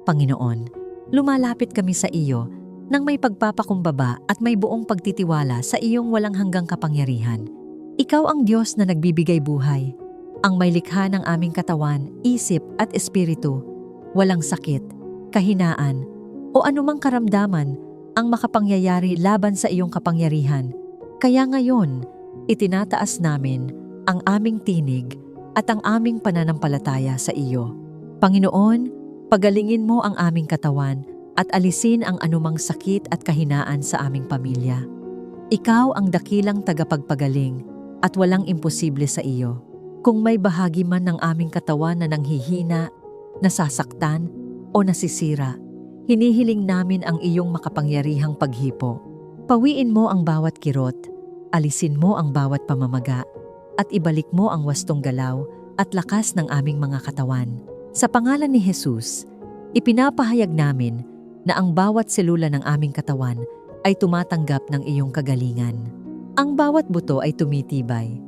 Panginoon, lumalapit kami sa iyo nang may pagpapakumbaba at may buong pagtitiwala sa iyong walang hanggang kapangyarihan. Ikaw ang Diyos na nagbibigay buhay, ang may likha ng aming katawan, isip at espiritu. Walang sakit, kahinaan, o anumang karamdaman ang makapangyayari laban sa iyong kapangyarihan. Kaya ngayon, itinataas namin ang aming tinig at ang aming pananampalataya sa iyo. Panginoon, pagalingin mo ang aming katawan at alisin ang anumang sakit at kahinaan sa aming pamilya. Ikaw ang dakilang tagapagpagaling at walang imposible sa iyo. Kung may bahagi man ng aming katawan na nanghihina, nasasaktan o nasisira, hinihiling namin ang iyong makapangyarihang paghipo. Pawiin mo ang bawat kirot, alisin mo ang bawat pamamaga, at ibalik mo ang wastong galaw at lakas ng aming mga katawan. Sa pangalan ni Jesus, ipinapahayag namin na ang bawat selula ng aming katawan ay tumatanggap ng iyong kagalingan. Ang bawat buto ay tumitibay,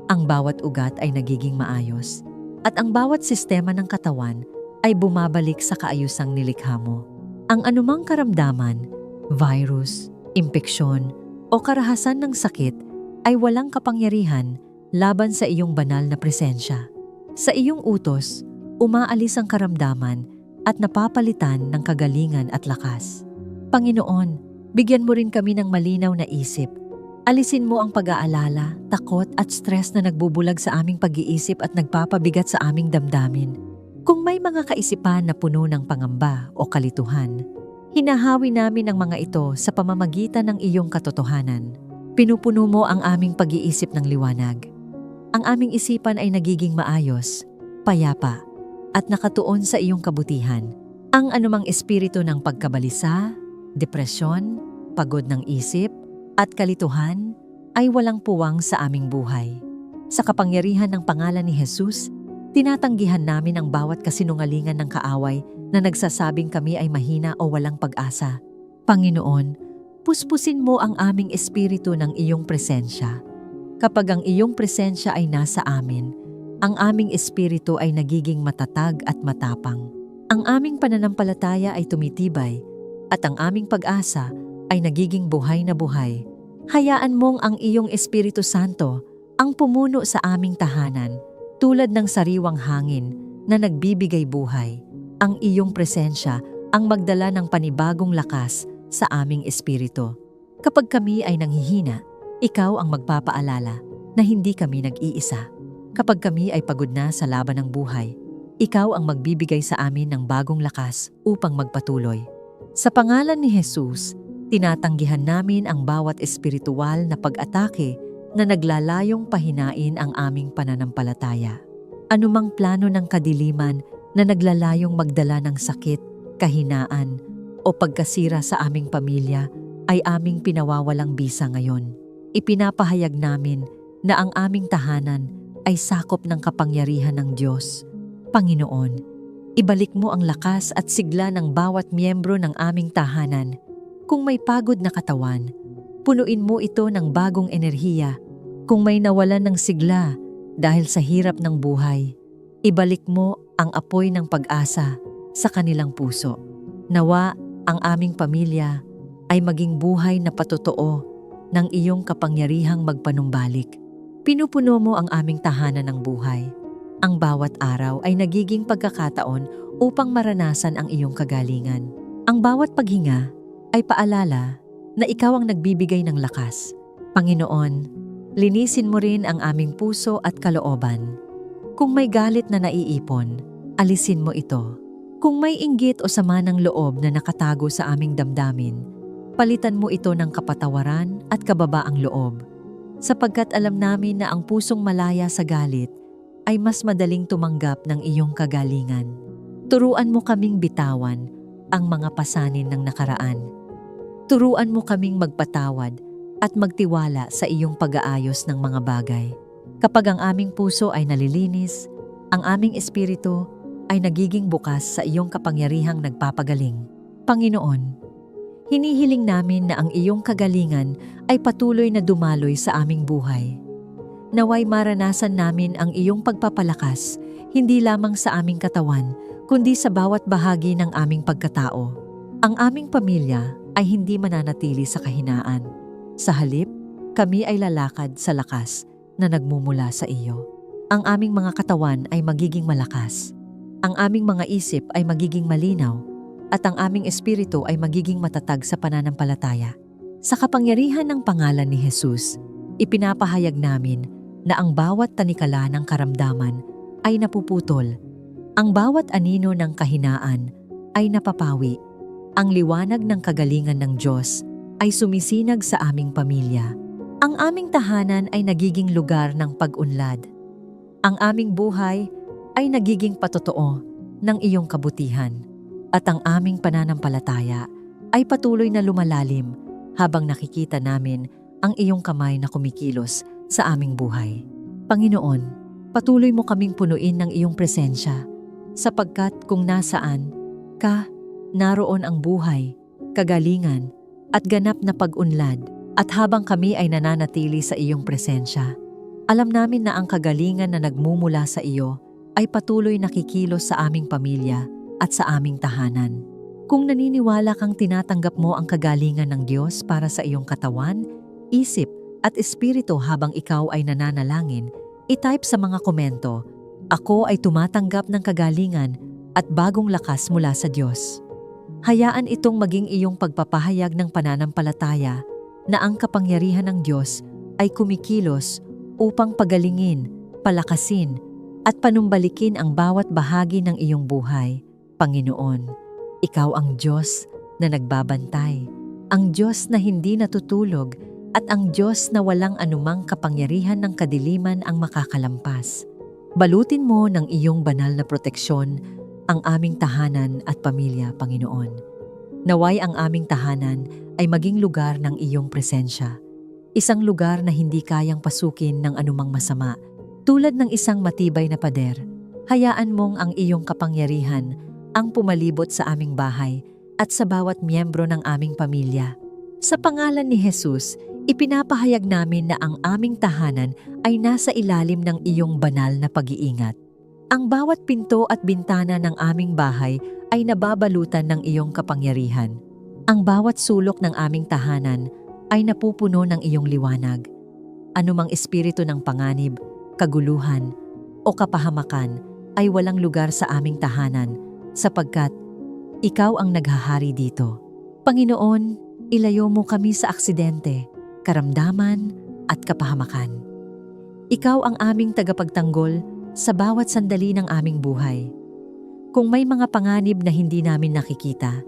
ang bawat ugat ay nagiging maayos, at ang bawat sistema ng katawan ay bumabalik sa kaayusang nilikha mo. Ang anumang karamdaman, virus, impeksyon, o karahasan ng sakit ay walang kapangyarihan laban sa iyong banal na presensya. Sa iyong utos, umaalis ang karamdaman at napapalitan ng kagalingan at lakas. Panginoon, bigyan mo rin kami ng malinaw na isip. Alisin mo ang pag-aalala, takot at stress na nagbubulag sa aming pag-iisip at nagpapabigat sa aming damdamin. Kung may mga kaisipan na puno ng pangamba o kalituhan, hinahawi namin ang mga ito sa pamamagitan ng iyong katotohanan. Pinupuno mo ang aming pag-iisip ng liwanag. Ang aming isipan ay nagiging maayos, payapa, at nakatuon sa iyong kabutihan. Ang anumang espiritu ng pagkabalisa, depresyon, pagod ng isip, at kalituhan ay walang puwang sa aming buhay. Sa kapangyarihan ng pangalan ni Jesus, tinatanggihan namin ang bawat kasinungalingan ng kaaway na nagsasabing kami ay mahina o walang pag-asa. Panginoon, puspusin mo ang aming espiritu ng iyong presensya. Kapag ang iyong presensya ay nasa amin, ang aming espiritu ay nagiging matatag at matapang. Ang aming pananampalataya ay tumitibay at ang aming pag-asa ay nagiging buhay na buhay. Hayaan mong ang iyong Espiritu Santo ang pumuno sa aming tahanan tulad ng sariwang hangin na nagbibigay buhay. Ang iyong presensya ang magdala ng panibagong lakas sa aming espiritu. Kapag kami ay nanghihina, ikaw ang magpapaalala na hindi kami nag-iisa. Kapag kami ay pagod na sa laban ng buhay, ikaw ang magbibigay sa amin ng bagong lakas upang magpatuloy. Sa pangalan ni Jesus, tinatanggihan namin ang bawat espiritual na pag-atake na naglalayong pahinain ang aming pananampalataya. Anumang plano ng kadiliman na naglalayong magdala ng sakit, kahinaan, o pagkasira sa aming pamilya ay aming pinawawalang bisa ngayon. Ipinapahayag namin na ang aming tahanan ay sakop ng kapangyarihan ng Diyos. Panginoon, ibalik mo ang lakas at sigla ng bawat miyembro ng aming tahanan. Kung may pagod na katawan, punuin mo ito ng bagong enerhiya. Kung may nawalan ng sigla dahil sa hirap ng buhay, ibalik mo ang apoy ng pag-asa sa kanilang puso. Nawa ang aming pamilya ay maging buhay na patotoo ng iyong kapangyarihang magpanumbalik. Pinupuno mo ang aming tahanan ng buhay. Ang bawat araw ay nagiging pagkakataon upang maranasan ang iyong kagalingan. Ang bawat paghinga ay paalala na ikaw ang nagbibigay ng lakas. Panginoon, linisin mo rin ang aming puso at kalooban. Kung may galit na naiipon, alisin mo ito. Kung may inggit o sama ng loob na nakatago sa aming damdamin, palitan mo ito ng kapatawaran at kababaang loob. Sapagkat alam namin na ang pusong malaya sa galit ay mas madaling tumanggap ng iyong kagalingan. Turuan mo kaming bitawan ang mga pasanin ng nakaraan. Turuan mo kaming magpatawad at magtiwala sa iyong pag-aayos ng mga bagay. Kapag ang aming puso ay nalilinis, ang aming espiritu ay nagiging bukas sa iyong kapangyarihang nagpapagaling. Panginoon, hinihiling namin na ang iyong kagalingan ay patuloy na dumaloy sa aming buhay. Naway maranasan namin ang iyong pagpapalakas, hindi lamang sa aming katawan, kundi sa bawat bahagi ng aming pagkatao. Ang aming pamilya ay hindi mananatili sa kahinaan. Sa halip, kami ay lalakad sa lakas na nagmumula sa iyo. Ang aming mga katawan ay magiging malakas. Ang aming mga isip ay magiging malinaw at ang aming espiritu ay magiging matatag sa pananampalataya. Sa kapangyarihan ng pangalan ni Jesus, ipinapahayag namin na ang bawat tanikala ng karamdaman ay napuputol. Ang bawat anino ng kahinaan ay napapawi. Ang liwanag ng kagalingan ng Diyos ay sumisinag sa aming pamilya. Ang aming tahanan ay nagiging lugar ng pag-unlad. Ang aming buhay ay nagiging patotoo ng iyong kabutihan. At ang aming pananampalataya ay patuloy na lumalalim habang nakikita namin ang iyong kamay na kumikilos sa aming buhay. Panginoon, patuloy mo kaming punuin ng iyong presensya, sapagkat kung nasaan ka, naroon ang buhay, kagalingan, at ganap na pag-unlad. At habang kami ay nananatili sa iyong presensya, alam namin na ang kagalingan na nagmumula sa iyo ay patuloy nakikilos sa aming pamilya at sa aming tahanan. Kung naniniwala kang tinatanggap mo ang kagalingan ng Diyos para sa iyong katawan, isip at espiritu habang ikaw ay nananalangin, i-type sa mga komento, "Ako ay tumatanggap ng kagalingan at bagong lakas mula sa Diyos." Hayaan itong maging iyong pagpapahayag ng pananampalataya na ang kapangyarihan ng Diyos ay kumikilos upang pagalingin, palakasin, at panumbalikin ang bawat bahagi ng iyong buhay. Panginoon, ikaw ang Diyos na nagbabantay, ang Diyos na hindi natutulog, at ang Diyos na walang anumang kapangyarihan ng kadiliman ang makakalampas. Balutin mo ng iyong banal na proteksyon ang aming tahanan at pamilya, Panginoon. Naway ang aming tahanan ay maging lugar ng iyong presensya. Isang lugar na hindi kayang pasukin ng anumang masama. Tulad ng isang matibay na pader, hayaan mong ang iyong kapangyarihan ang pumalibot sa aming bahay at sa bawat miyembro ng aming pamilya. Sa pangalan ni Jesus, ipinapahayag namin na ang aming tahanan ay nasa ilalim ng iyong banal na pag-iingat. Ang bawat pinto at bintana ng aming bahay ay nababalutan ng iyong kapangyarihan. Ang bawat sulok ng aming tahanan ay napupuno ng iyong liwanag. Anumang espiritu ng panganib, kaguluhan, o kapahamakan ay walang lugar sa aming tahanan sapagkat ikaw ang naghahari dito. Panginoon, ilayo mo kami sa aksidente, karamdaman, at kapahamakan. Ikaw ang aming tagapagtanggol sa bawat sandali ng aming buhay. Kung may mga panganib na hindi namin nakikita,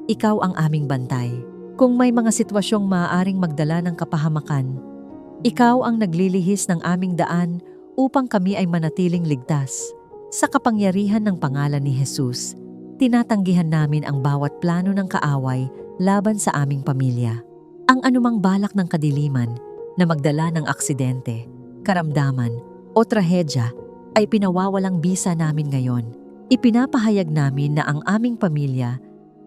ikaw ang aming bantay. Kung may mga sitwasyong maaaring magdala ng kapahamakan, ikaw ang naglilihis ng aming daan upang kami ay manatiling ligtas. Sa kapangyarihan ng pangalan ni Jesus, tinatanggihan namin ang bawat plano ng kaaway laban sa aming pamilya. Ang anumang balak ng kadiliman na magdala ng aksidente, karamdaman, o trahedya ay pinawawalang bisa namin ngayon. Ipinapahayag namin na ang aming pamilya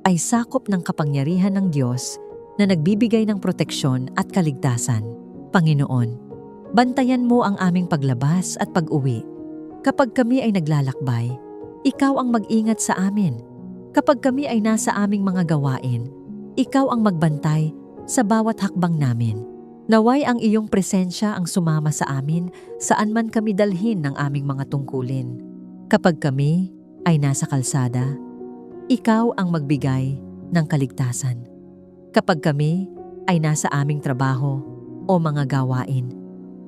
ay sakop ng kapangyarihan ng Diyos na nagbibigay ng proteksyon at kaligtasan. Panginoon, bantayan mo ang aming paglabas at pag-uwi. Kapag kami ay naglalakbay, ikaw ang mag-ingat sa amin. Kapag kami ay nasa aming mga gawain, ikaw ang magbantay sa bawat hakbang namin. Naway ang iyong presensya ang sumama sa amin saan man kami dalhin ng aming mga tungkulin. Kapag kami ay nasa kalsada, ikaw ang magbigay ng kaligtasan. Kapag kami ay nasa aming trabaho o mga gawain,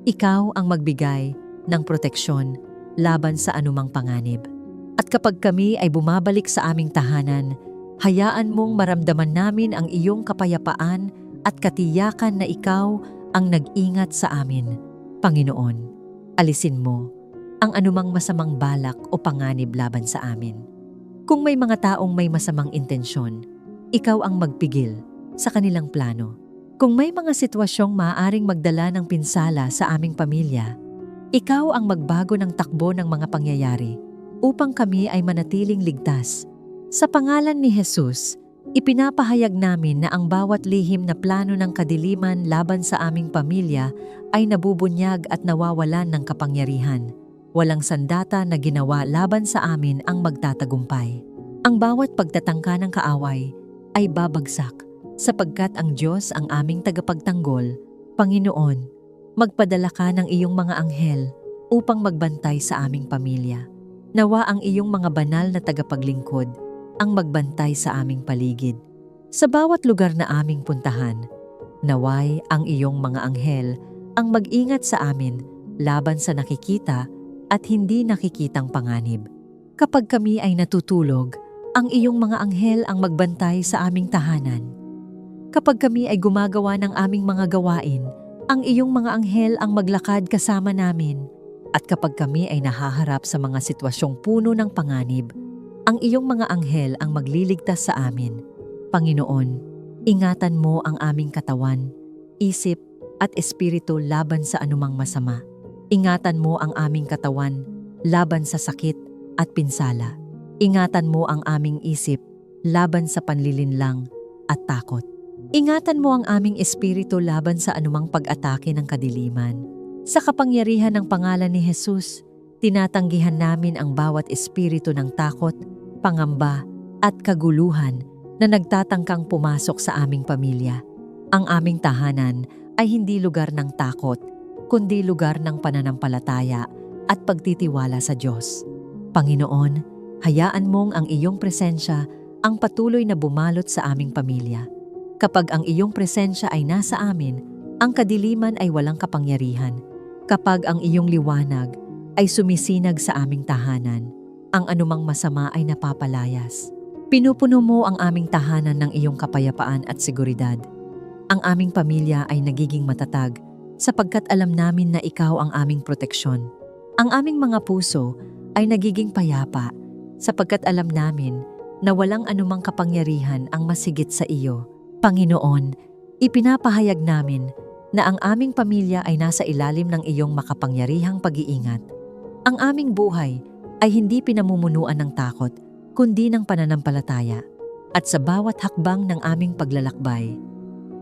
ikaw ang magbigay ng proteksyon laban sa anumang panganib. At kapag kami ay bumabalik sa aming tahanan, hayaan mong maramdaman namin ang iyong kapayapaan at katiyakan na ikaw ang nag-ingat sa amin. Panginoon, alisin mo ang anumang masamang balak o panganib laban sa amin. Kung may mga taong may masamang intensyon, ikaw ang magpigil sa kanilang plano. Kung may mga sitwasyong maaaring magdala ng pinsala sa aming pamilya, ikaw ang magbago ng takbo ng mga pangyayari upang kami ay manatiling ligtas. Sa pangalan ni Jesus, ipinapahayag namin na ang bawat lihim na plano ng kadiliman laban sa aming pamilya ay nabubunyag at nawawalan ng kapangyarihan. Walang sandata na ginawa laban sa amin ang magtatagumpay. Ang bawat pagtatangka ng kaaway ay babagsak, sapagkat ang Diyos ang aming tagapagtanggol. Panginoon, magpadala ka ng iyong mga anghel upang magbantay sa aming pamilya. Nawa ang iyong mga banal na tagapaglingkod ang magbantay sa aming paligid. Sa bawat lugar na aming puntahan, naway ang iyong mga anghel ang mag-ingat sa amin laban sa nakikita at hindi nakikitang panganib. Kapag kami ay natutulog, ang iyong mga anghel ang magbantay sa aming tahanan. Kapag kami ay gumagawa ng aming mga gawain, ang iyong mga anghel ang maglakad kasama namin. At kapag kami ay nahaharap sa mga sitwasyong puno ng panganib, ang iyong mga anghel ang magliligtas sa amin. Panginoon, ingatan mo ang aming katawan, isip at espiritu laban sa anumang masama. Ingatan mo ang aming katawan laban sa sakit at pinsala. Ingatan mo ang aming isip laban sa panlilinlang at takot. Ingatan mo ang aming espiritu laban sa anumang pag-atake ng kadiliman. Sa kapangyarihan ng pangalan ni Jesus, tinatanggihan namin ang bawat espiritu ng takot, pangamba at kaguluhan na nagtatangkang pumasok sa aming pamilya. Ang aming tahanan ay hindi lugar ng takot, kundi lugar ng pananampalataya at pagtitiwala sa Diyos. Panginoon, hayaan mong ang iyong presensya ang patuloy na bumalot sa aming pamilya. Kapag ang iyong presensya ay nasa amin, ang kadiliman ay walang kapangyarihan. Kapag ang iyong liwanag ay sumisinag sa aming tahanan, ang anumang masama ay napapalayas. Pinupuno mo ang aming tahanan ng iyong kapayapaan at seguridad. Ang aming pamilya ay nagiging matatag sapagkat alam namin na ikaw ang aming proteksyon. Ang aming mga puso ay nagiging payapa sapagkat alam namin na walang anumang kapangyarihan ang masigit sa iyo. Panginoon, ipinapahayag namin na ang aming pamilya ay nasa ilalim ng iyong makapangyarihang pag-iingat. Ang aming buhay ay hindi pinamumunuan ng takot, kundi ng pananampalataya. At sa bawat hakbang ng aming paglalakbay,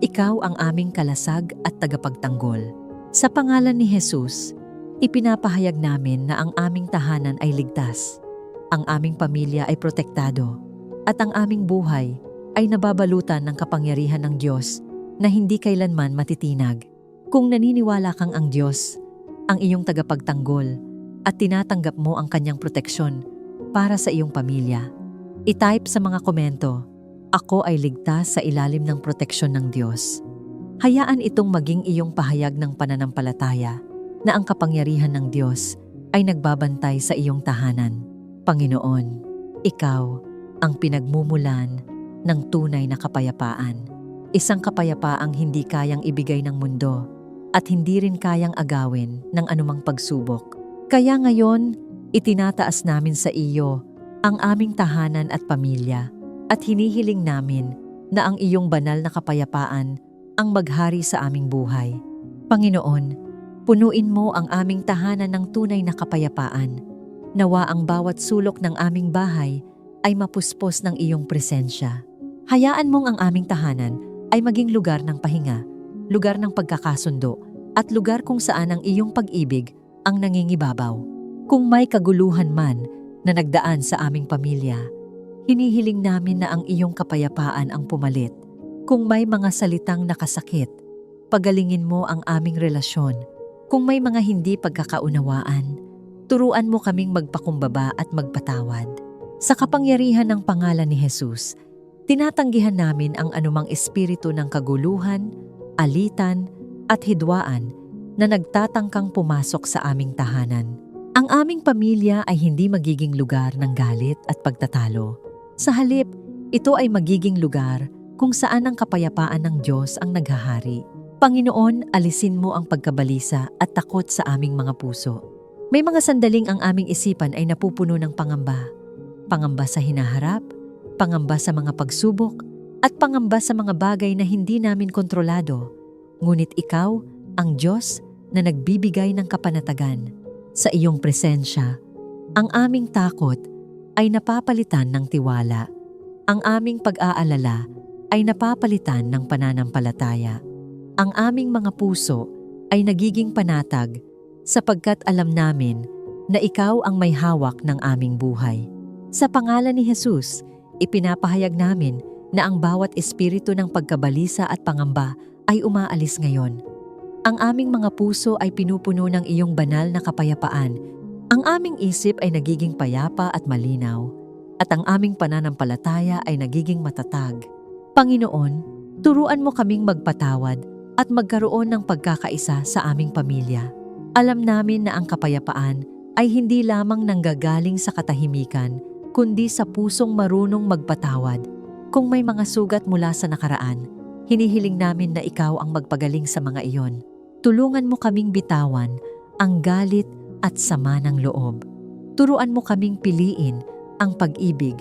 ikaw ang aming kalasag at tagapagtanggol. Sa pangalan ni Jesus, ipinapahayag namin na ang aming tahanan ay ligtas, ang aming pamilya ay protektado, at ang aming buhay ay nababalutan ng kapangyarihan ng Diyos na hindi kailanman matitinag. Kung naniniwala kang ang Diyos, ang iyong tagapagtanggol, at tinatanggap mo ang kanyang proteksyon para sa iyong pamilya, i-type sa mga komento, "Ako ay ligtas sa ilalim ng proteksyon ng Diyos." Hayaan itong maging iyong pahayag ng pananampalataya na ang kapangyarihan ng Diyos ay nagbabantay sa iyong tahanan. Panginoon, ikaw ang pinagmumulan ng tunay na kapayapaan. Isang kapayapaang hindi kayang ibigay ng mundo at hindi rin kayang agawin ng anumang pagsubok. Kaya ngayon, itinataas namin sa iyo ang aming tahanan at pamilya at hinihiling namin na ang iyong banal na kapayapaan ang maghari sa aming buhay. Panginoon, punuin mo ang aming tahanan ng tunay na kapayapaan. Nawa ang bawat sulok ng aming bahay ay mapuspos ng iyong presensya. Hayaan mong ang aming tahanan ay maging lugar ng pahinga, lugar ng pagkakasundo, at lugar kung saan ang iyong pag-ibig ang nangingibabaw. Kung may kaguluhan man na nagdaan sa aming pamilya, hinihiling namin na ang iyong kapayapaan ang pumalit. Kung may mga salitang nakasakit, pagalingin mo ang aming relasyon. Kung may mga hindi pagkakaunawaan, turuan mo kaming magpakumbaba at magpatawad. Sa kapangyarihan ng pangalan ni Jesus, tinatanggihan namin ang anumang espiritu ng kaguluhan, alitan, at hidwaan na nagtatangkang pumasok sa aming tahanan. Ang aming pamilya ay hindi magiging lugar ng galit at pagtatalo. Sa halip, ito ay magiging lugar kung saan ang kapayapaan ng Diyos ang naghahari. Panginoon, alisin mo ang pagkabalisa at takot sa aming mga puso. May mga sandaling ang aming isipan ay napupuno ng pangamba. Pangamba sa hinaharap, pangamba sa mga pagsubok, at pangamba sa mga bagay na hindi namin kontrolado. Ngunit ikaw, ang Diyos na nagbibigay ng kapanatagan. Sa iyong presensya, ang aming takot ay napapalitan ng tiwala. Ang aming pag-aalala ay napapalitan ng pananampalataya. Ang aming mga puso ay nagiging panatag sapagkat alam namin na ikaw ang may hawak ng aming buhay. Sa pangalan ni Jesus, ipinapahayag namin na ang bawat espiritu ng pagkabalisa at pangamba ay umaalis ngayon. Ang aming mga puso ay pinupuno ng iyong banal na kapayapaan. Ang aming isip ay nagiging payapa at malinaw, at ang aming pananampalataya ay nagiging matatag. Panginoon, turuan mo kaming magpatawad at magkaroon ng pagkakaisa sa aming pamilya. Alam namin na ang kapayapaan ay hindi lamang nanggagaling sa katahimikan, kundi sa pusong marunong magpatawad. Kung may mga sugat mula sa nakaraan, hinihiling namin na ikaw ang magpagaling sa mga iyon. Tulungan mo kaming bitawan ang galit at sama ng loob. Turuan mo kaming piliin ang pag-ibig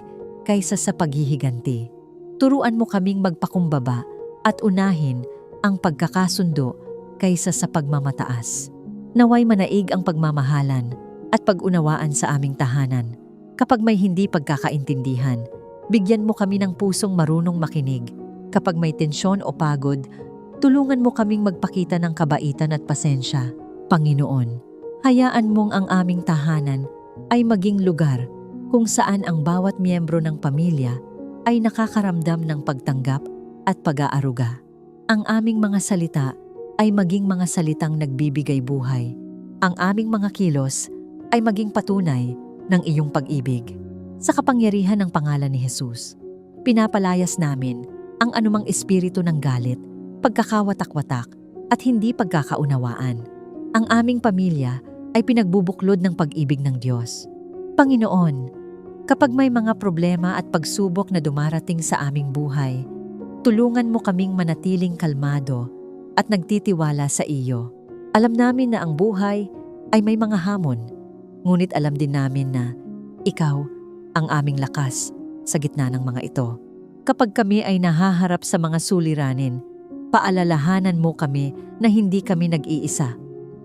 kaysa sa paghihiganti. Turuan mo kaming magpakumbaba at unahin ang pagkakasundo kaysa sa pagmamataas. Naway manaig ang pagmamahalan at pag-unawaan sa aming tahanan. Kapag may hindi pagkakaintindihan, bigyan mo kami ng pusong marunong makinig. Kapag may tensyon o pagod, tulungan mo kaming magpakita ng kabaitan at pasensya. Panginoon, hayaan mong ang aming tahanan ay maging lugar kung saan ang bawat miyembro ng pamilya ay nakakaramdam ng pagtanggap at pag-aaruga. Ang aming mga salita ay maging mga salitang nagbibigay buhay. Ang aming mga kilos ay maging patunay ng iyong pag-ibig. Sa kapangyarihan ng pangalan ni Jesus, pinapalayas namin ang anumang espiritu ng galit, pagkakawatak-watak at hindi pagkakaunawaan. Ang aming pamilya ay pinagbubuklod ng pag-ibig ng Diyos. Panginoon, kapag may mga problema at pagsubok na dumarating sa aming buhay, tulungan mo kaming manatiling kalmado at nagtitiwala sa iyo. Alam namin na ang buhay ay may mga hamon, ngunit alam din namin na ikaw ang aming lakas sa gitna ng mga ito. Kapag kami ay nahaharap sa mga suliranin, paalalahanan mo kami na hindi kami nag-iisa.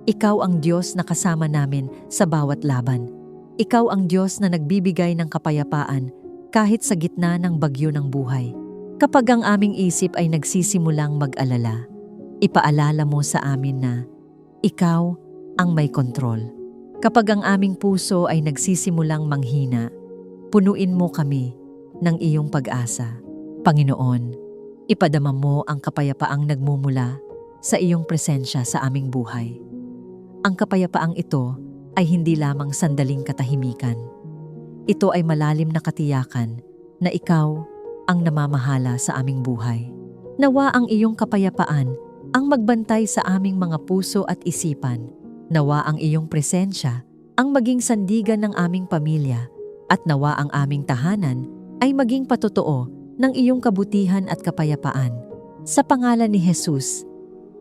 Ikaw ang Diyos na kasama namin sa bawat laban. Ikaw ang Diyos na nagbibigay ng kapayapaan kahit sa gitna ng bagyo ng buhay. Kapag ang aming isip ay nagsisimulang mag-alala, ipaalala mo sa amin na ikaw ang may kontrol. Kapag ang aming puso ay nagsisimulang manghina, punuin mo kami ng iyong pag-asa. Panginoon, ipadama mo ang kapayapaang nagmumula sa iyong presensya sa aming buhay. Ang kapayapaang ito ay hindi lamang sandaling katahimikan. Ito ay malalim na katiyakan na ikaw ang namamahala sa aming buhay. Nawa ang iyong kapayapaan ang magbantay sa aming mga puso at isipan. Nawa ang iyong presensya ang maging sandigan ng aming pamilya at nawa ang aming tahanan ay maging patotoo ng iyong kabutihan at kapayapaan. Sa pangalan ni Jesus,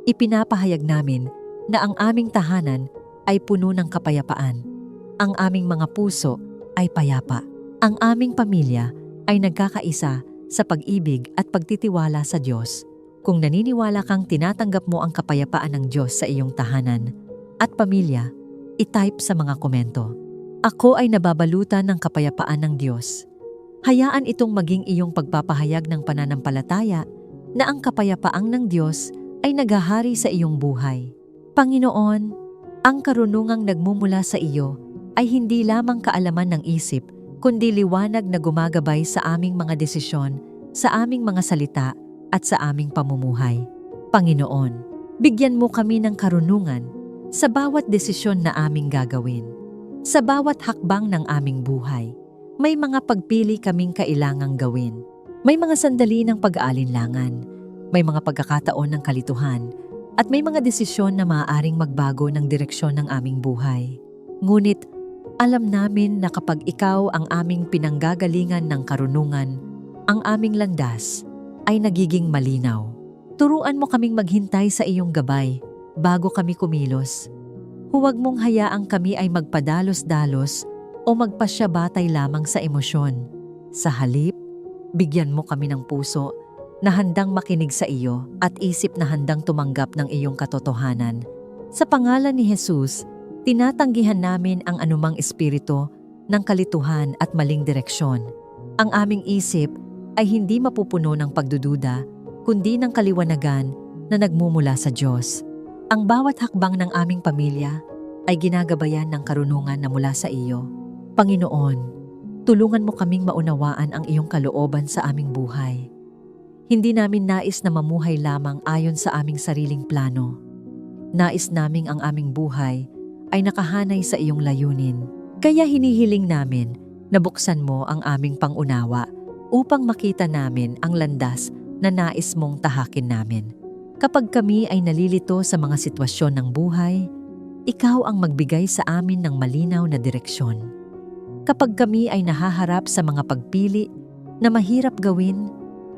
ipinapahayag namin na ang aming tahanan ay puno ng kapayapaan. Ang aming mga puso ay payapa. Ang aming pamilya ay nagkakaisa sa pag-ibig at pagtitiwala sa Diyos. Kung naniniwala kang tinatanggap mo ang kapayapaan ng Diyos sa iyong tahanan at pamilya, i-type sa mga komento. Ako ay nababalutan ng kapayapaan ng Diyos. Hayaan itong maging iyong pagpapahayag ng pananampalataya na ang kapayapaang ng Diyos ay naghahari sa iyong buhay. Panginoon, ang karunungang nagmumula sa iyo ay hindi lamang kaalaman ng isip, kundi liwanag na gumagabay sa aming mga desisyon, sa aming mga salita, at sa aming pamumuhay. Panginoon, bigyan mo kami ng karunungan sa bawat desisyon na aming gagawin. Sa bawat hakbang ng aming buhay, may mga pagpili kaming kailangang gawin. May mga sandali ng pag-aalinlangan, may mga pagkakataon ng kalituhan, at may mga desisyon na maaaring magbago ng direksyon ng aming buhay. Ngunit, alam namin na kapag ikaw ang aming pinanggagalingan ng karunungan, ang aming landas ay nagiging malinaw. Turuan mo kaming maghintay sa iyong gabay bago kami kumilos. Huwag mong hayaang kami ay magpadalos-dalos o magpasyabatay lamang sa emosyon. Sa halip, bigyan mo kami ng puso na handang makinig sa iyo at isip na handang tumanggap ng iyong katotohanan. Sa pangalan ni Jesus, tinatanggihan namin ang anumang espiritu ng kalituhan at maling direksyon. Ang aming isip ay hindi mapupuno ng pagdududa, kundi ng kaliwanagan na nagmumula sa Diyos. Ang bawat hakbang ng aming pamilya ay ginagabayan ng karunungan na mula sa iyo. Panginoon, tulungan mo kaming maunawaan ang iyong kalooban sa aming buhay. Hindi namin nais na mamuhay lamang ayon sa aming sariling plano. Nais naming ang aming buhay ay nakahanay sa iyong layunin. Kaya hinihiling namin na buksan mo ang aming pangunawa upang makita namin ang landas na nais mong tahakin namin. Kapag kami ay nalilito sa mga sitwasyon ng buhay, ikaw ang magbigay sa amin ng malinaw na direksyon. Kapag kami ay nahaharap sa mga pagpili na mahirap gawin,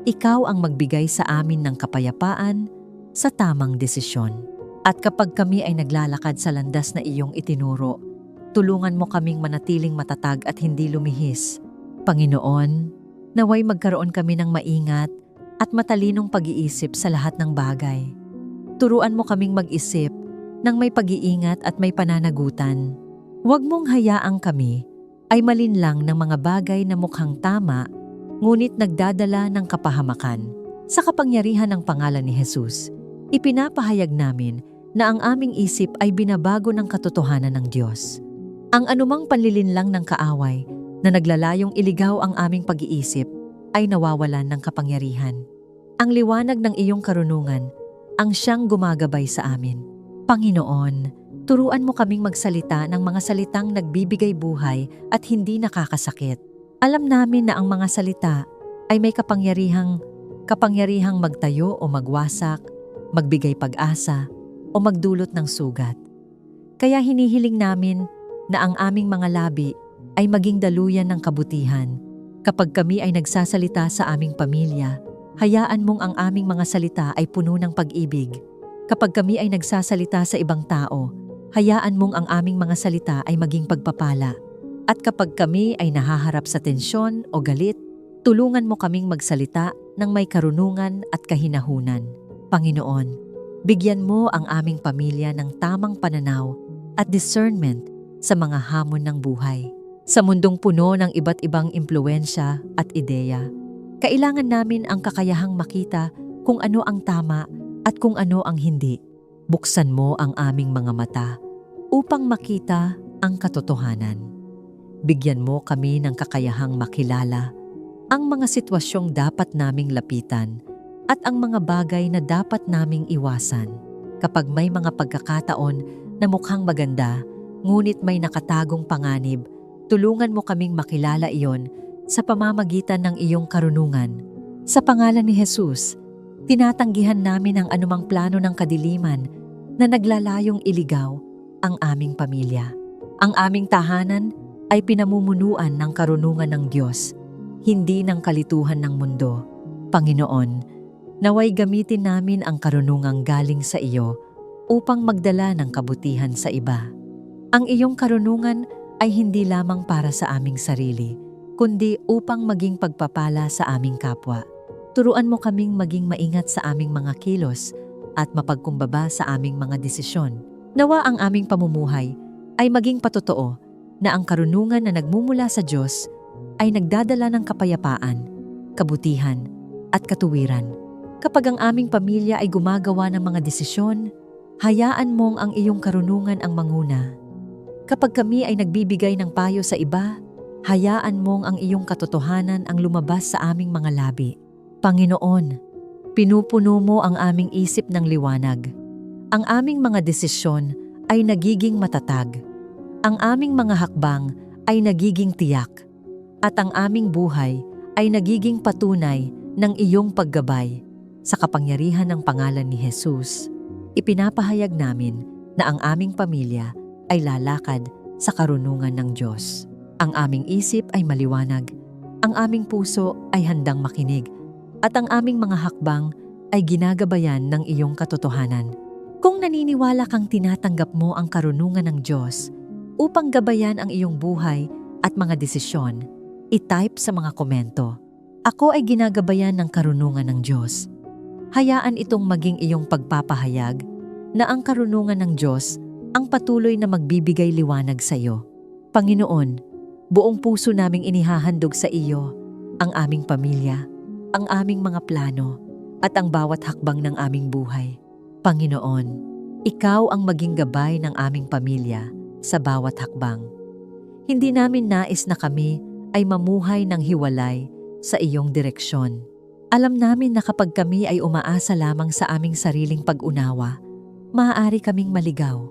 ikaw ang magbigay sa amin ng kapayapaan sa tamang desisyon. At kapag kami ay naglalakad sa landas na iyong itinuro, tulungan mo kaming manatiling matatag at hindi lumihis. Panginoon, naway magkaroon kami ng maingat at matalinong pag-iisip sa lahat ng bagay. Turuan mo kaming mag-isip ng may pag-iingat at may pananagutan. Huwag mong hayaang kami ay malinlang ng mga bagay na mukhang tama, ngunit nagdadala ng kapahamakan. Sa kapangyarihan ng pangalan ni Jesus, ipinapahayag namin na ang aming isip ay binabago ng katotohanan ng Diyos. Ang anumang panlilinlang ng kaaway na naglalayong iligaw ang aming pag-iisip ay nawawalan ng kapangyarihan. Ang liwanag ng iyong karunungan ang siyang gumagabay sa amin. Panginoon, turuan mo kaming magsalita ng mga salitang nagbibigay buhay at hindi nakakasakit. Alam namin na ang mga salita ay may kapangyarihang magtayo o magwasak, magbigay pag-asa o magdulot ng sugat. Kaya hinihiling namin na ang aming mga labi ay maging daluyan ng kabutihan. Kapag kami ay nagsasalita sa aming pamilya, hayaan mong ang aming mga salita ay puno ng pag-ibig. Kapag kami ay nagsasalita sa ibang tao, hayaan mong ang aming mga salita ay maging pagpapala. At kapag kami ay nahaharap sa tensyon o galit, tulungan mo kaming magsalita ng may karunungan at kahinahunan. Panginoon, bigyan mo ang aming pamilya ng tamang pananaw at discernment sa mga hamon ng buhay. Sa mundong puno ng iba't ibang impluwensya at ideya, kailangan namin ang kakayahang makita kung ano ang tama at kung ano ang hindi. Buksan mo ang aming mga mata upang makita ang katotohanan. Bigyan mo kami ng kakayahang makilala ang mga sitwasyong dapat naming lapitan at ang mga bagay na dapat naming iwasan. Kapag may mga pagkakataon na mukhang maganda, ngunit may nakatagong panganib, tulungan mo kaming makilala iyon sa pamamagitan ng iyong karunungan. Sa pangalan ni Jesus, tinatanggihan namin ang anumang plano ng kadiliman na naglalayong iligaw ang aming pamilya. Ang aming tahanan ay pinamumunuan ng karunungan ng Diyos, hindi ng kalituhan ng mundo. Panginoon, naway gamitin namin ang karunungang galing sa iyo upang magdala ng kabutihan sa iba. Ang iyong karunungan ay hindi lamang para sa aming sarili, kundi upang maging pagpapala sa aming kapwa. Turuan mo kaming maging maingat sa aming mga kilos at mapagkumbaba sa aming mga desisyon. Nawa ang aming pamumuhay ay maging patotoo na ang karunungan na nagmumula sa Diyos ay nagdadala ng kapayapaan, kabutihan at katuwiran. Kapag ang aming pamilya ay gumagawa ng mga desisyon, hayaan mong ang iyong karunungan ang manguna. Kapag kami ay nagbibigay ng payo sa iba, hayaan mong ang iyong katotohanan ang lumabas sa aming mga labi. Panginoon, pinupuno mo ang aming isip ng liwanag. Ang aming mga desisyon ay nagiging matatag. Ang aming mga hakbang ay nagiging tiyak. At ang aming buhay ay nagiging patunay ng iyong paggabay. Sa kapangyarihan ng pangalan ni Jesus, ipinapahayag namin na ang aming pamilya ay lalakad sa karunungan ng Diyos. Ang aming isip ay maliwanag, ang aming puso ay handang makinig, at ang aming mga hakbang ay ginagabayan ng iyong katotohanan. Kung naniniwala kang tinatanggap mo ang karunungan ng Diyos upang gabayan ang iyong buhay at mga desisyon, i-type sa mga komento, "Ako ay ginagabayan ng karunungan ng Diyos." Hayaan itong maging iyong pagpapahayag na ang karunungan ng Diyos ang patuloy na magbibigay liwanag sa iyo. Panginoon, buong puso naming inihahandog sa iyo ang aming pamilya, ang aming mga plano, at ang bawat hakbang ng aming buhay. Panginoon, ikaw ang maging gabay ng aming pamilya sa bawat hakbang. Hindi namin nais na kami ay mamuhay ng hiwalay sa iyong direksyon. Alam namin na kapag kami ay umaasa lamang sa aming sariling pag-unawa, maaari kaming maligaw.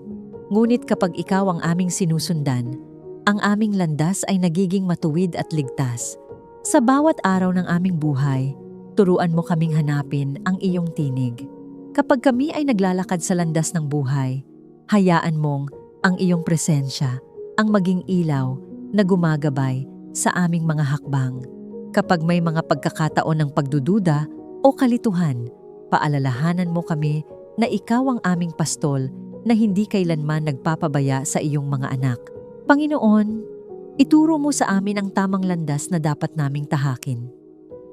Ngunit kapag ikaw ang aming sinusundan, ang aming landas ay nagiging matuwid at ligtas. Sa bawat araw ng aming buhay, turuan mo kaming hanapin ang iyong tinig. Kapag kami ay naglalakad sa landas ng buhay, hayaan mong ang iyong presensya ang maging ilaw na gumagabay sa aming mga hakbang. Kapag may mga pagkakataon ng pagdududa o kalituhan, paalalahanan mo kami na ikaw ang aming pastol na hindi kailanman nagpapabaya sa iyong mga anak. Panginoon, ituro mo sa amin ang tamang landas na dapat naming tahakin.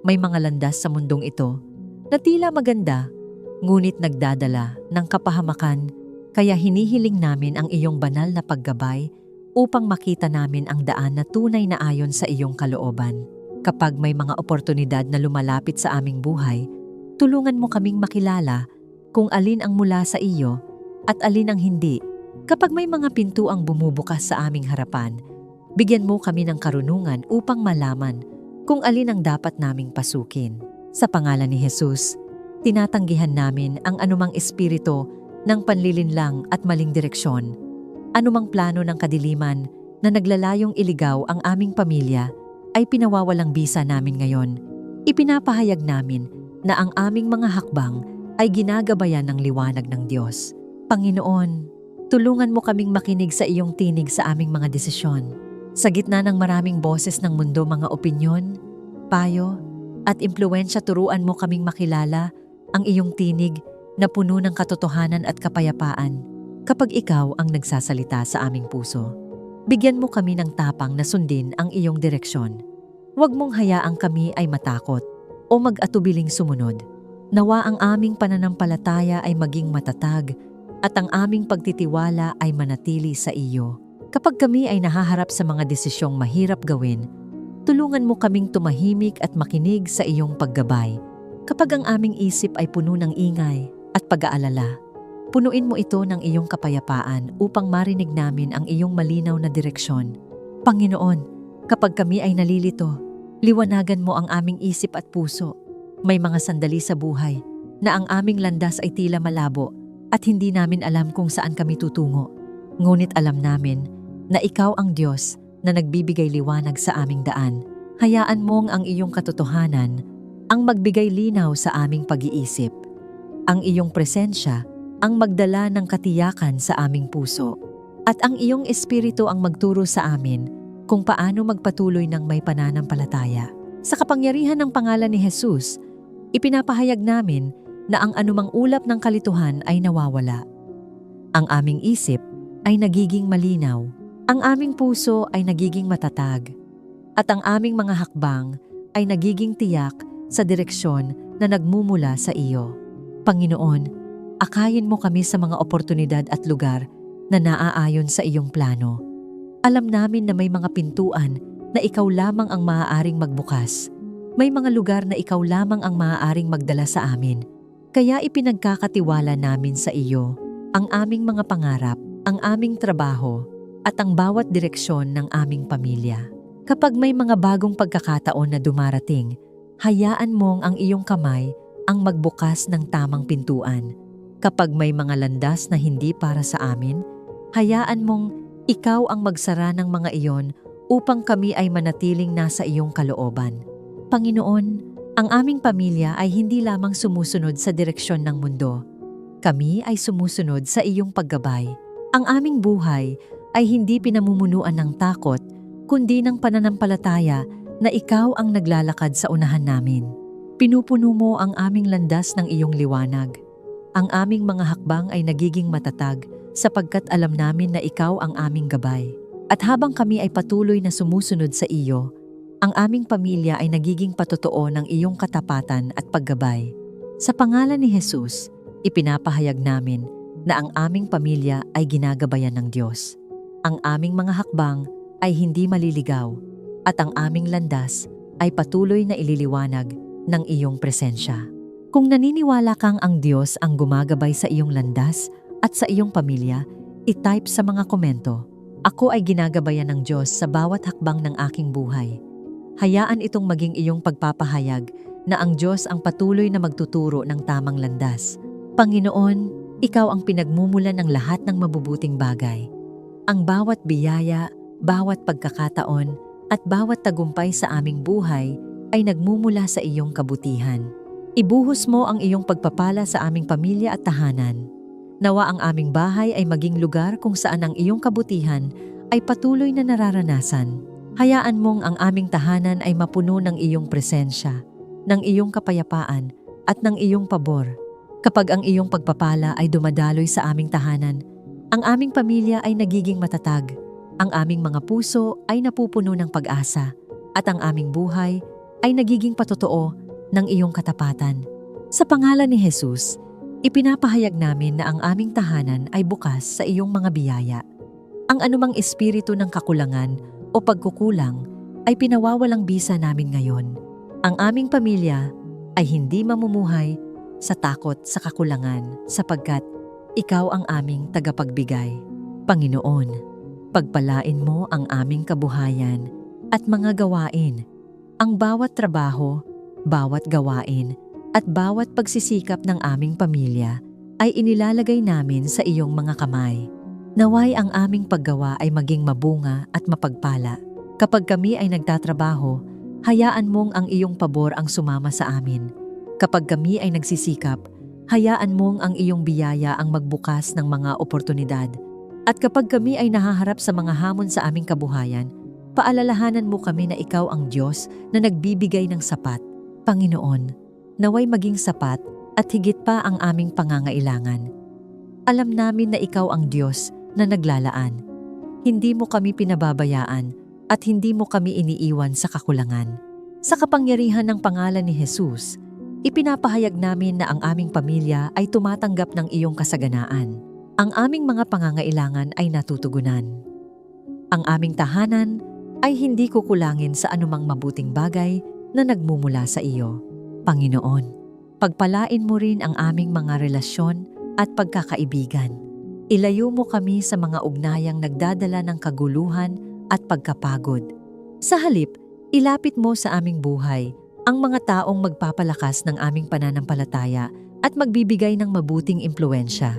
May mga landas sa mundong ito na tila maganda, ngunit nagdadala ng kapahamakan, kaya hinihiling namin ang iyong banal na paggabay upang makita namin ang daan na tunay na ayon sa iyong kalooban. Kapag may mga oportunidad na lumalapit sa aming buhay, tulungan mo kaming makilala kung alin ang mula sa iyo at alin ang hindi. Kapag may mga pintuang bumubukas sa aming harapan, bigyan mo kami ng karunungan upang malaman kung alin ang dapat naming pasukin. Sa pangalan ni Jesus, tinatanggihan namin ang anumang espiritu ng panlilinlang at maling direksyon, anumang plano ng kadiliman na naglalayong iligaw ang aming pamilya ay pinawawalang bisa namin ngayon. Ipinapahayag namin na ang aming mga hakbang ay ginagabayan ng liwanag ng Diyos. Panginoon, tulungan mo kaming makinig sa iyong tinig sa aming mga desisyon. Sa gitna ng maraming boses ng mundo, mga opinyon, payo, at impluwensya, turuan mo kaming makilala ang iyong tinig na puno ng katotohanan at kapayapaan. Kapag ikaw ang nagsasalita sa aming puso, bigyan mo kami ng tapang na sundin ang iyong direksyon. Huwag mong hayaang kami ay matakot o mag-atubiling sumunod. Nawa ang aming pananampalataya ay maging matatag at ang aming pagtitiwala ay manatili sa iyo. Kapag kami ay nahaharap sa mga desisyong mahirap gawin, tulungan mo kaming tumahimik at makinig sa iyong paggabay. Kapag ang aming isip ay puno ng ingay at pag-aalala, punuin mo ito ng iyong kapayapaan upang marinig namin ang iyong malinaw na direksyon. Panginoon, kapag kami ay nalilito, liwanagan mo ang aming isip at puso. May mga sandali sa buhay na ang aming landas ay tila malabo at hindi namin alam kung saan kami tutungo. Ngunit alam namin na ikaw ang Diyos na nagbibigay liwanag sa aming daan. Hayaan mong ang iyong katotohanan ang magbigay linaw sa aming pag-iisip. Ang iyong presensya ang magdala ng katiyakan sa aming puso. At ang iyong espiritu ang magturo sa amin kung paano magpatuloy ng may pananampalataya. Sa kapangyarihan ng pangalan ni Jesus, ipinapahayag namin na ang anumang ulap ng kalituhan ay nawawala. Ang aming isip ay nagiging malinaw, ang aming puso ay nagiging matatag, at ang aming mga hakbang ay nagiging tiyak sa direksyon na nagmumula sa iyo. Panginoon, akayin mo kami sa mga oportunidad at lugar na naaayon sa iyong plano. Alam namin na may mga pintuan na ikaw lamang ang maaaring magbukas. May mga lugar na ikaw lamang ang maaaring magdala sa amin. Kaya ipinagkakatiwala namin sa iyo ang aming mga pangarap, ang aming trabaho, at ang bawat direksyon ng aming pamilya. Kapag may mga bagong pagkakataon na dumarating, hayaan mong ang iyong kamay ang magbukas ng tamang pintuan. Kapag may mga landas na hindi para sa amin, hayaan mong ikaw ang magsara ng mga iyon upang kami ay manatiling nasa iyong kalooban. Panginoon, ang aming pamilya ay hindi lamang sumusunod sa direksyon ng mundo. Kami ay sumusunod sa iyong paggabay. Ang aming buhay ay hindi pinamumunuan ng takot, kundi ng pananampalataya na ikaw ang naglalakad sa unahan namin. Pinupuno mo ang aming landas ng iyong liwanag. Ang aming mga hakbang ay nagiging matatag sapagkat alam namin na ikaw ang aming gabay. At habang kami ay patuloy na sumusunod sa iyo, ang aming pamilya ay nagiging patotoo ng iyong katapatan at paggabay. Sa pangalan ni Jesus, ipinapahayag namin na ang aming pamilya ay ginagabayan ng Diyos. Ang aming mga hakbang ay hindi maliligaw at ang aming landas ay patuloy na ililiwanag ng iyong presensya. Kung naniniwala kang ang Diyos ang gumagabay sa iyong landas at sa iyong pamilya, i-type sa mga komento, Ako ay ginagabayan ng Diyos sa bawat hakbang ng aking buhay. Hayaan itong maging iyong pagpapahayag na ang Diyos ang patuloy na magtuturo ng tamang landas. Panginoon, ikaw ang pinagmumulan ng lahat ng mabubuting bagay. Ang bawat biyaya, bawat pagkakataon, at bawat tagumpay sa aming buhay ay nagmumula sa iyong kabutihan. Ibuhos mo ang iyong pagpapala sa aming pamilya at tahanan. Nawa ang aming bahay ay maging lugar kung saan ang iyong kabutihan ay patuloy na nararanasan. Hayaan mong ang aming tahanan ay mapuno ng iyong presensya, ng iyong kapayapaan, at ng iyong pabor. Kapag ang iyong pagpapala ay dumadaloy sa aming tahanan, ang aming pamilya ay nagiging matatag, ang aming mga puso ay napupuno ng pag-asa, at ang aming buhay ay nagiging patotoo ng iyong katapatan. Sa pangalan ni Jesus, ipinapahayag namin na ang aming tahanan ay bukas sa iyong mga biyaya. Ang anumang espiritu ng kakulangan o pagkukulang ay pinawawalang bisa namin ngayon. Ang aming pamilya ay hindi mamumuhay sa takot sa kakulangan sapagkat ikaw ang aming tagapagbigay. Panginoon, pagpalain mo ang aming kabuhayan at mga gawain. Ang bawat trabaho, bawat gawain, at bawat pagsisikap ng aming pamilya ay inilalagay namin sa iyong mga kamay. Naway ang aming paggawa ay maging mabunga at mapagpala. Kapag kami ay nagtatrabaho, hayaan mong ang iyong pabor ang sumama sa amin. Kapag kami ay nagsisikap, hayaan mong ang iyong biyaya ang magbukas ng mga oportunidad. At kapag kami ay nahaharap sa mga hamon sa aming kabuhayan, paalalahanan mo kami na ikaw ang Diyos na nagbibigay ng sapat. Panginoon, naway maging sapat at higit pa ang aming pangangailangan. Alam namin na ikaw ang Diyos na naglalaan. Hindi mo kami pinababayaan at hindi mo kami iniiwan sa kakulangan. Sa kapangyarihan ng pangalan ni Jesus, ipinapahayag namin na ang aming pamilya ay tumatanggap ng iyong kasaganaan. Ang aming mga pangangailangan ay natutugunan. Ang aming tahanan ay hindi kukulangin sa anumang mabuting bagay na nagmumula sa iyo. Panginoon, pagpalain mo rin ang aming mga relasyon at pagkakaibigan. Ilayo mo kami sa mga ugnayang nagdadala ng kaguluhan at pagkapagod. Sa halip, ilapit mo sa aming buhay ang mga taong magpapalakas ng aming pananampalataya at magbibigay ng mabuting impluensya.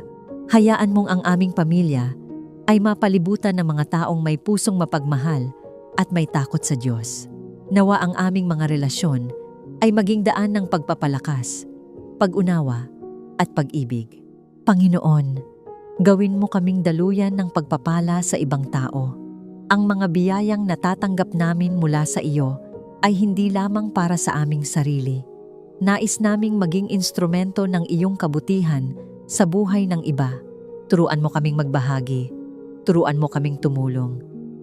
Hayaan mong ang aming pamilya ay mapalibutan ng mga taong may pusong mapagmahal at may takot sa Diyos. Nawa ang aming mga relasyon ay maging daan ng pagpapalakas, pag-unawa, at pag-ibig. Panginoon, gawin mo kaming daluyan ng pagpapala sa ibang tao. Ang mga biyayang natatanggap namin mula sa iyo ay hindi lamang para sa aming sarili. Nais naming maging instrumento ng iyong kabutihan sa buhay ng iba. Turuan mo kaming magbahagi, turuan mo kaming tumulong,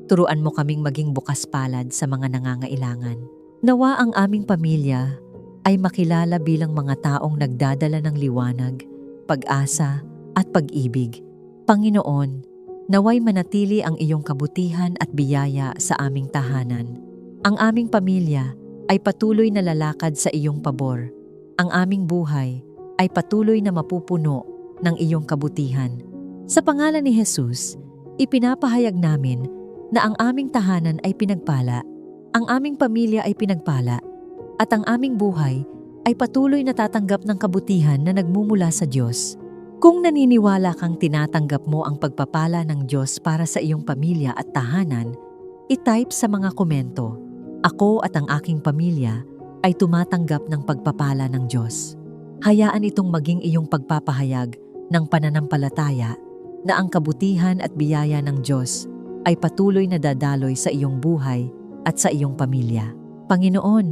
turuan mo kaming maging bukas palad sa mga nangangailangan. Nawa ang aming pamilya ay makilala bilang mga taong nagdadala ng liwanag, pag-asa at pag-ibig. Panginoon, naway manatili ang iyong kabutihan at biyaya sa aming tahanan. Ang aming pamilya ay patuloy na lalakad sa iyong pabor. Ang aming buhay ay patuloy na mapupuno ng iyong kabutihan. Sa pangalan ni Jesus, ipinapahayag namin na ang aming tahanan ay pinagpala, ang aming pamilya ay pinagpala, at ang aming buhay ay patuloy na tatanggap ng kabutihan na nagmumula sa Diyos. Kung naniniwala kang tinatanggap mo ang pagpapala ng Diyos para sa iyong pamilya at tahanan, i-type sa mga komento, "Ako at ang aking pamilya ay tumatanggap ng pagpapala ng Diyos." Hayaan itong maging iyong pagpapahayag ng pananampalataya na ang kabutihan at biyaya ng Diyos ay patuloy na dadaloy sa iyong buhay at sa iyong pamilya. Panginoon,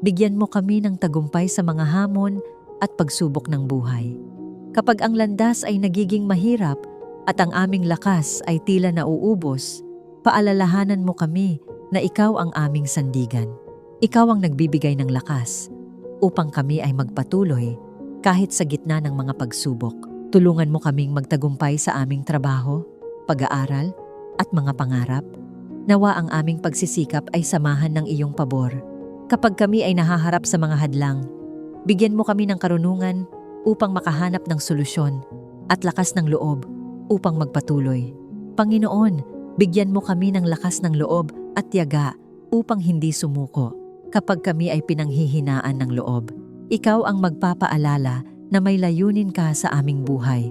bigyan mo kami ng tagumpay sa mga hamon at pagsubok ng buhay. Kapag ang landas ay nagiging mahirap at ang aming lakas ay tila nauubos, paalalahanan mo kami na ikaw ang aming sandigan. Ikaw ang nagbibigay ng lakas upang kami ay magpatuloy kahit sa gitna ng mga pagsubok. Tulungan mo kaming magtagumpay sa aming trabaho, pag-aaral, at mga pangarap. Nawa ang aming pagsisikap ay samahan ng iyong pabor. Kapag kami ay nahaharap sa mga hadlang, bigyan mo kami ng karunungan upang makahanap ng solusyon at lakas ng loob upang magpatuloy. Panginoon, Bigyan mo kami ng lakas ng loob at tiyaga upang hindi sumuko. Kapag kami ay pinanghihinaan ng loob, ikaw ang magpapaalala na may layunin ka sa aming buhay.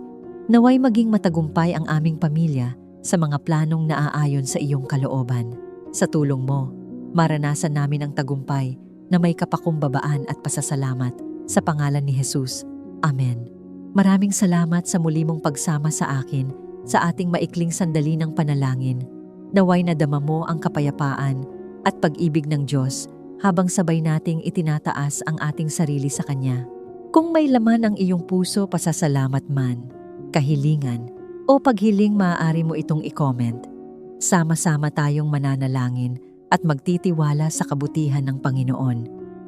Naway maging matagumpay ang aming pamilya sa mga planong naaayon sa iyong kalooban. Sa tulong mo, maranasan namin ang tagumpay na may kapakumbabaan at pasasalamat sa pangalan ni Jesus. Amen. Maraming salamat sa muli mong pagsama sa akin sa ating maikling sandali ng panalangin. Naway nadama mo ang kapayapaan at pag-ibig ng Diyos habang sabay nating itinataas ang ating sarili sa Kanya. Kung may laman ang iyong puso, pasasalamat man, kahilingan, o paghiling, maaari mo itong i-comment. Sama-sama tayong mananalangin at magtitiwala sa kabutihan ng Panginoon.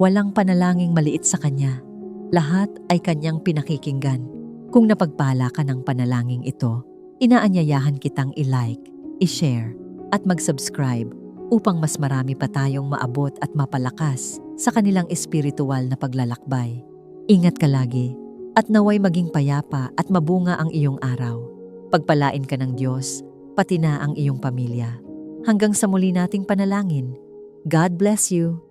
Walang panalangin maliit sa Kanya. Lahat ay Kanyang pinakikinggan. Kung napagpala ka ng panalangin ito, inaanyayahan kitang i-like, i-share, at mag-subscribe upang mas marami pa tayong maabot at mapalakas sa kanilang espiritual na paglalakbay. Ingat ka lagi at naway maging payapa at mabunga ang iyong araw. Pagpalain ka ng Diyos, pati na ang iyong pamilya. Hanggang sa muli nating panalangin. God bless you.